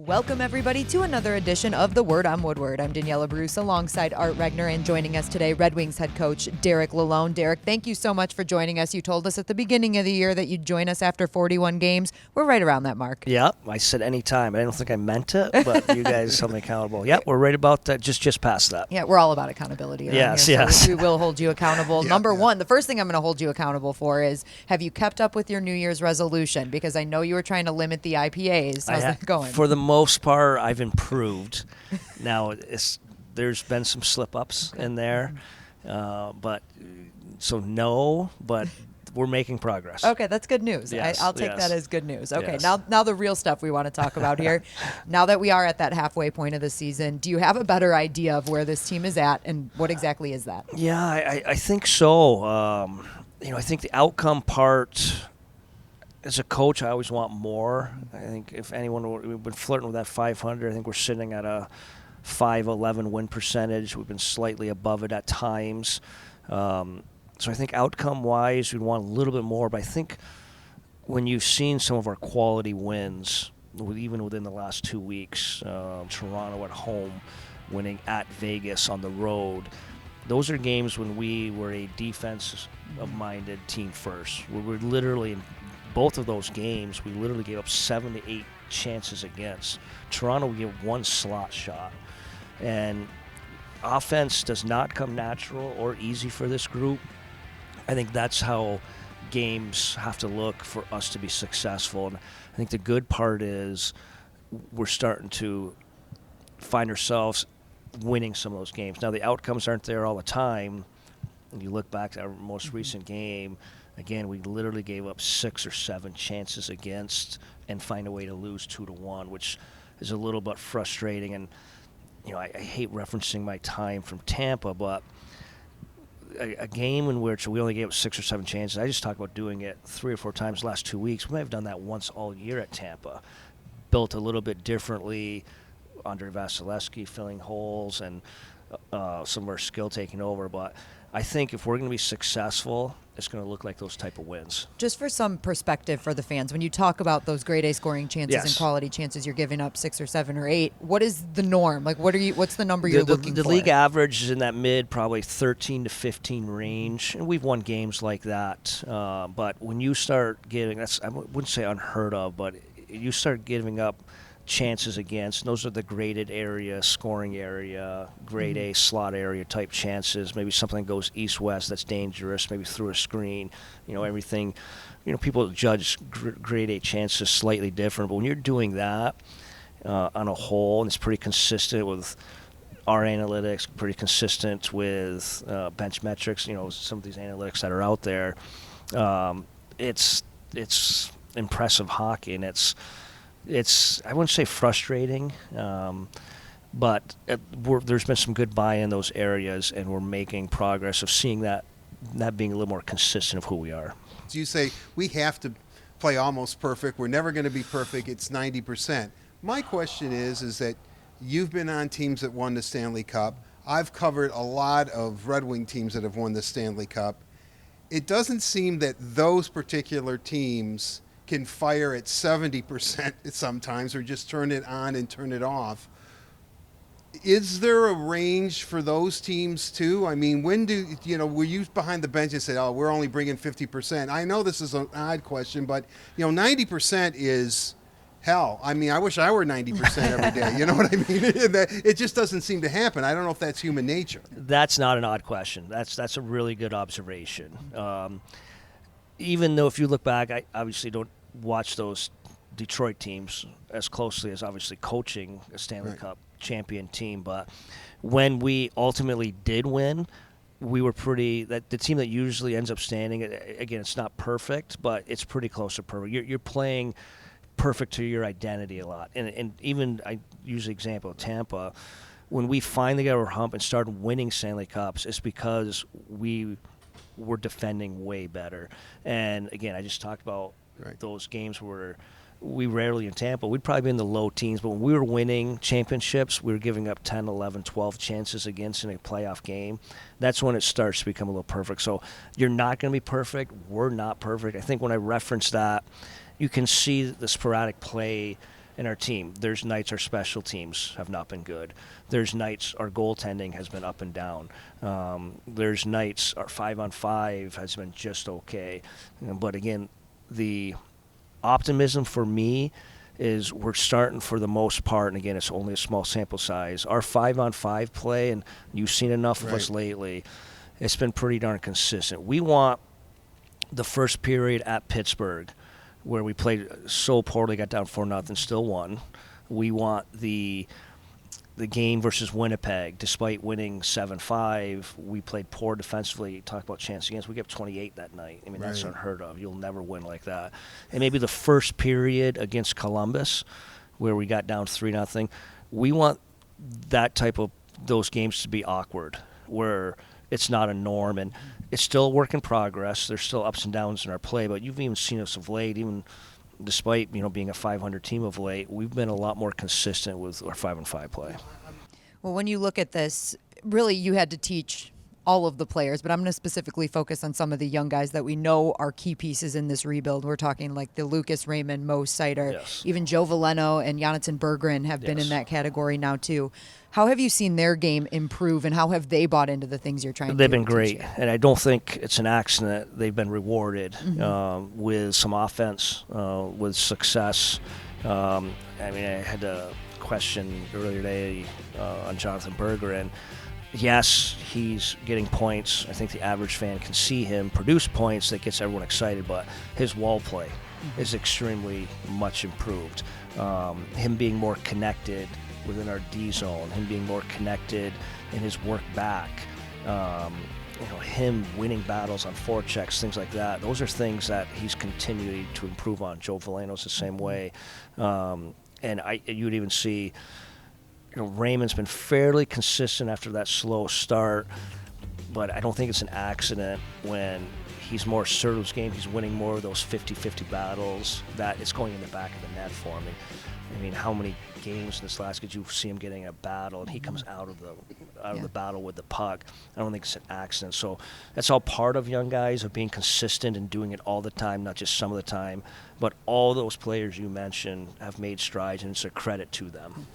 Welcome, everybody, to another edition of The Word on Woodward. I'm Daniella alongside Art Regner, and joining us today, Red Wings head coach Derek Lalonde. Derek, thank you so much for joining us. You told us at the beginning of the year that you'd join us after 41 games. We're right around that mark. Yeah, I said anytime. I don't think I meant it, but you guys held me accountable. Yeah, we're right about that, just past that. Yeah, we're all about accountability around yes, here, yes. So we will hold you accountable. Number one, the first thing I'm going to hold you accountable for is, have you kept up with your New Year's resolution? Because I know you were trying to limit the IPAs. How's that going? For the most part, I've improved. Now, there's been some slip-ups in there, but we're making progress. Okay, that's good news. Yes, I'll take that as good news. Okay, yes. now the real stuff we want to talk about here. Now that we are at that halfway point of the season, do you have a better idea of where this team is at, and what exactly is that? Yeah, I think so. I think the outcome part, as a coach, I always want more. I think if anyone, we've been flirting with that 500. I think we're sitting at a 511 win percentage. We've been slightly above it at times. So I think outcome-wise, we'd want a little bit more. But I think when you've seen some of our quality wins, even within the last 2 weeks, Toronto at home, winning at Vegas on the road, those are games when we were a defensive-minded team first. We were literally, in both of those games, we literally gave up 7 to 8 chances against. Toronto, we gave one slot shot. And offense does not come natural or easy for this group. I think that's how games have to look for us to be successful. And I think the good part is we're starting to find ourselves winning some of those games. Now, the outcomes aren't there all the time. When you look back at our most recent game, again, we literally gave up 6 or 7 chances against and find a way to lose 2-1, which is a little bit frustrating. And, I hate referencing my time from Tampa, but a game in which we only gave up 6 or 7 chances, I just talked about doing it 3 or 4 times the last 2 weeks. We may have done that once all year at Tampa. Built a little bit differently, Andre Vasilevsky filling holes and some of our skill taking over. But I think if we're going to be successful, it's going to look like those type of wins. Just for some perspective for the fans, when you talk about those grade A scoring chances and quality chances, you're giving up 6 or 7 or 8. What is the norm? Like, what's the number you're looking for? The league average is in that mid, probably 13 to 15 range, and we've won games like that. But when you start giving, I wouldn't say unheard of, but you start giving up chances against, those are the graded area, scoring area, grade A slot area type chances, maybe something goes east-west that's dangerous, maybe through a screen, everything. People judge grade A chances slightly different, but when you're doing that on a whole, and it's pretty consistent with our analytics, pretty consistent with bench metrics, some of these analytics that are out there, it's impressive hockey, and it's I wouldn't say frustrating, but there's been some good buy-in in those areas, and we're making progress of seeing that being a little more consistent of who we are. You say we have to play almost perfect. We're never going to be perfect. It's 90%. My question is that you've been on teams that won the Stanley Cup. I've covered a lot of Red Wing teams that have won the Stanley Cup. It doesn't seem that those particular teams can fire at 70% sometimes, or just turn it on and turn it off. Is there a range for those teams too? I mean, when were you behind the bench and said, "Oh, we're only bringing 50%"? I know this is an odd question, but 90% is hell. I mean, I wish I were 90% every day. You know what I mean? It just doesn't seem to happen. I don't know if that's human nature. That's not an odd question. That's a really good observation. Even though if you look back, I obviously don't watch those Detroit teams as closely as obviously coaching a Stanley Cup champion team, but when we ultimately did win, we were the team that usually ends up standing, again, it's not perfect, but it's pretty close to perfect. You're playing perfect to your identity a lot, and even I use the example of Tampa. When we finally got our hump and started winning Stanley Cups, it's because we were defending way better. And again, I just talked about those games where we rarely in Tampa, we'd probably be in the low teens, but when we were winning championships, we were giving up 10, 11, 12 chances against in a playoff game. That's when it starts to become a little perfect. So you're not going to be perfect. We're not perfect. I think when I reference that, you can see the sporadic play in our team. There's nights our special teams have not been good. There's nights our goaltending has been up and down. There's nights our 5-on-5 has been just okay. But again, the optimism for me is we're starting for the most part, and again, it's only a small sample size. Our 5-on-5 play, and you've seen enough of us lately, it's been pretty darn consistent. We want the first period at Pittsburgh, where we played so poorly, got down 4-0, still won. We want the game versus Winnipeg, despite winning 7-5, we played poor defensively. Talk about chance against. We gave 28 that night. I mean, that's unheard of. You'll never win like that. And maybe the first period against Columbus, where we got down 3-0, we want that type of those games to be awkward, where it's not a norm, and it's still a work in progress. There's still ups and downs in our play, but you've even seen us of late, even despite being a 500 team of late, we've been a lot more consistent with our 5-on-5 play. Well, when you look at this, really you had to teach all of the players, but I'm going to specifically focus on some of the young guys that we know are key pieces in this rebuild. We're talking like the Lucas Raymond, Mo Sider, even Joe Veleno and Jonathan Berggren have been in that category now too. How have you seen their game improve, and how have they bought into the things you're trying to do? They've been great, and I don't think it's an accident. They've been rewarded with some offense, with success. I mean, I had a question earlier today on Jonathan Berggren. Yes, he's getting points. I think the average fan can see him produce points that gets everyone excited, but his wall play is extremely much improved. Him being more connected within our D zone, him being more connected in his work back, him winning battles on forechecks, things like that. Those are things that he's continuing to improve on. Joe Veleno's the same way. And you would even see, Raymond's been fairly consistent after that slow start, but I don't think it's an accident when he's more assertive in his game. He's winning more of those 50-50 battles, that it's going in the back of the net for him. I mean, how many games in this last did you see him getting a battle and he comes out of the battle with the puck? I don't think it's an accident. So that's all part of young guys, of being consistent and doing it all the time, not just some of the time. But all those players you mentioned have made strides, and it's a credit to them.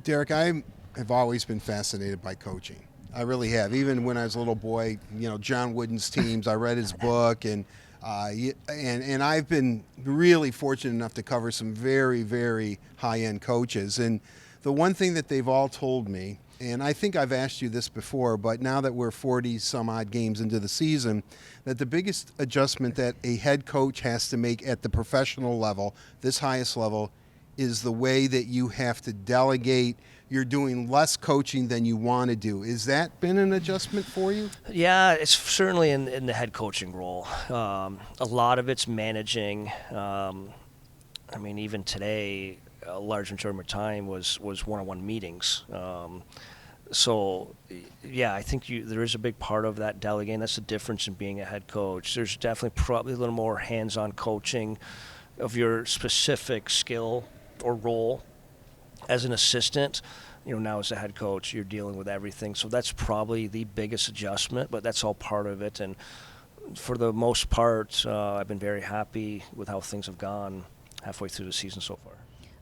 Derek, I have always been fascinated by coaching. I really have. Even when I was a little boy, John Wooden's teams, I read his book, and I've been really fortunate enough to cover some very, very high-end coaches. And the one thing that they've all told me, and I think I've asked you this before, but now that we're 40-some-odd games into the season, that the biggest adjustment that a head coach has to make at the professional level, this highest level, is the way that you have to delegate. You're doing less coaching than you want to do. Has that been an adjustment for you? Yeah, it's certainly in the head coaching role. A lot of it's managing. I mean, even today, a large majority of my time was one-on-one meetings. So, yeah, I think there is a big part of that delegating. That's the difference in being a head coach. There's definitely probably a little more hands-on coaching of your specific skill or role. As an assistant, now as a head coach, you're dealing with everything. So that's probably the biggest adjustment, but that's all part of it. And for the most part, I've been very happy with how things have gone halfway through the season so far.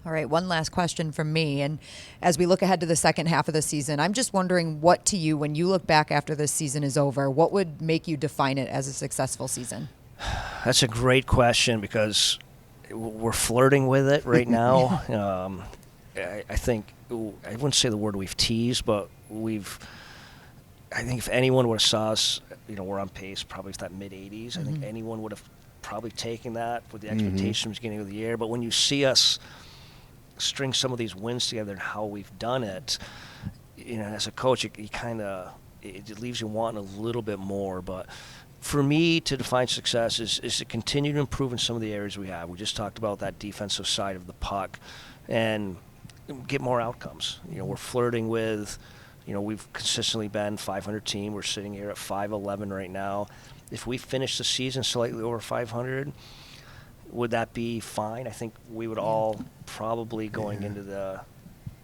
All right, one last question from me. And as we look ahead to the second half of the season, I'm just wondering what to you, when you look back after this season is over, what would make you define it as a successful season? That's a great question, because we're flirting with it right now. I think, I wouldn't say the word we've teased, but I think if anyone would have saw us, we're on pace probably with that mid-80s. I think anyone would have probably taken that with the expectations beginning of the year. But when you see us string some of these wins together and how we've done it, as a coach, it leaves you wanting a little bit more. But for me, to define success is to continue to improve in some of the areas we have. We just talked about that defensive side of the puck, and get more outcomes. We're flirting with, we've consistently been 500 team. We're sitting here at 511 right now. If we finish the season slightly over 500, would that be fine? I think we would all probably going into the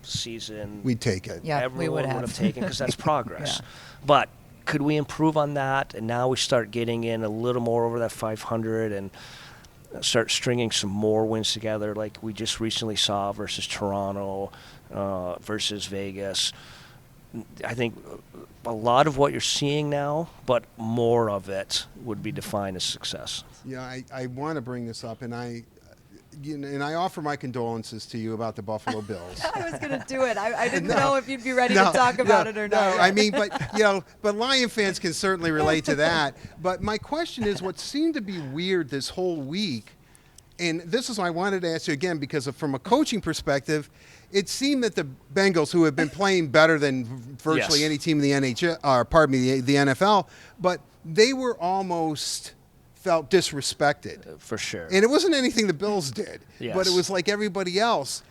season. We'd take it. Yeah, everyone we would have taken, because that's progress. Yeah. But could we improve on that? And now we start getting in a little more over that 500, and start stringing some more wins together, like we just recently saw versus Toronto, versus Vegas. I think a lot of what you're seeing now, but more of it would be defined as success. Yeah, I want to bring this up, and I offer my condolences to you about the Buffalo Bills. I was going to do it. I didn't know if you'd be ready to talk about it or not. No, I mean, but Lion fans can certainly relate to that. But my question is, what seemed to be weird this whole week, and this is why I wanted to ask you again, because from a coaching perspective, it seemed that the Bengals, who have been playing better than virtually any team in the NHL, the NFL, but they were almost felt disrespected. For sure. And it wasn't anything the Bills did, Yes. but it was like everybody else.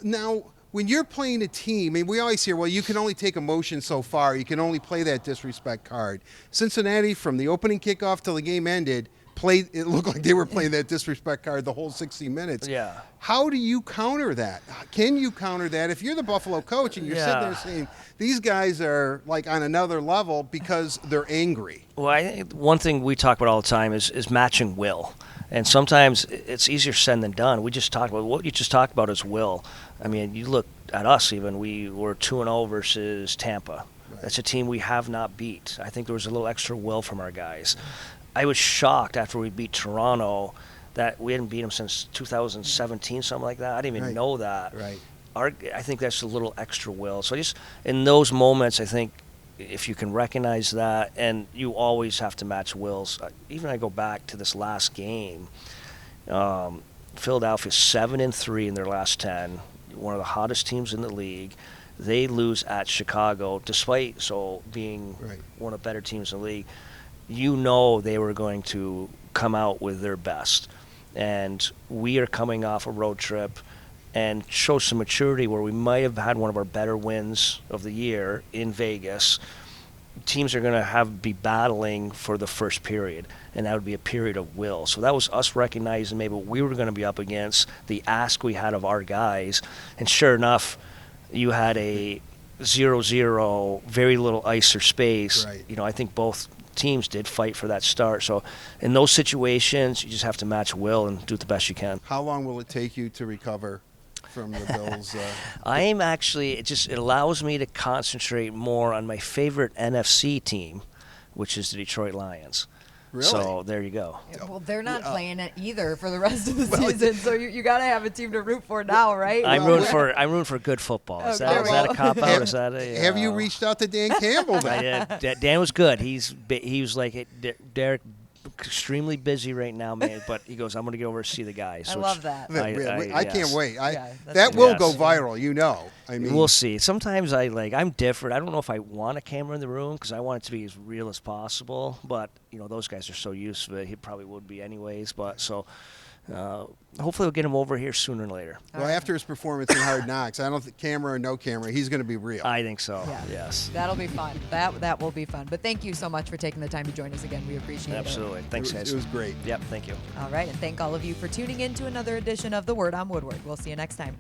Now, when you're playing a team, and we always hear, well, you can only take emotion so far. You can only play that disrespect card. Cincinnati, from the opening kickoff till the game ended, it looked like they were playing that disrespect card the whole 60 minutes. Yeah. How do you counter that? Can you counter that if you're the Buffalo coach and you're sitting there saying, these guys are like on another level because they're angry? Well, I think one thing we talk about all the time is matching will. And sometimes it's easier said than done. We just talk about what you just talked about is will. I mean, you look at us even. We were 2-0 versus Tampa. Right. That's a team we have not beat. I think there was a little extra will from our guys. I was shocked after we beat Toronto that we hadn't beat them since 2017, something like that. I didn't even know that. Right. I think that's a little extra will. So just in those moments, I think if you can recognize that, and you always have to match wills. Even I go back to this last game, Philadelphia 7-3 in their last 10, one of the hottest teams in the league. They lose at Chicago, despite being one of the better teams in the league. You know they were going to come out with their best. And we are coming off a road trip and show some maturity where we might have had one of our better wins of the year in Vegas. Teams are going to be battling for the first period, and that would be a period of will. So that was us recognizing maybe what we were going to be up against, the ask we had of our guys. And sure enough, you had a 0-0, very little ice or space. Right. I think both teams did fight for that start. So in those situations, you just have to match will and do the best you can. How long will it take you to recover from the Bills? I'm actually, it allows me to concentrate more on my favorite NFC team, which is the Detroit Lions. Really? So there you go. Well, they're not playing it either for the rest of the season, so you got to have a team to root for now, right? I'm rooting for good football. Is that a cop out? Is that have you reached out to Dan Campbell? I did. Dan was good. He was like, Derek, extremely busy right now, man. But he goes, I'm going to go over and see the guys. I love that. I can't wait. That will go viral, I mean, we'll see. Sometimes I'm different. I don't know if I want a camera in the room because I want it to be as real as possible. But those guys are so used to it. He probably would be anyways. But hopefully we'll get him over here sooner than later. Well, after his performance in Hard Knocks, I don't think camera or no camera, he's going to be real. I think so. Yeah. Yes. That'll be fun. That will be fun. But thank you so much for taking the time to join us again. We appreciate it. Absolutely. Thanks, guys. It was great. Yep. Thank you. All right, and thank all of you for tuning in to another edition of The Word on Woodward. We'll see you next time.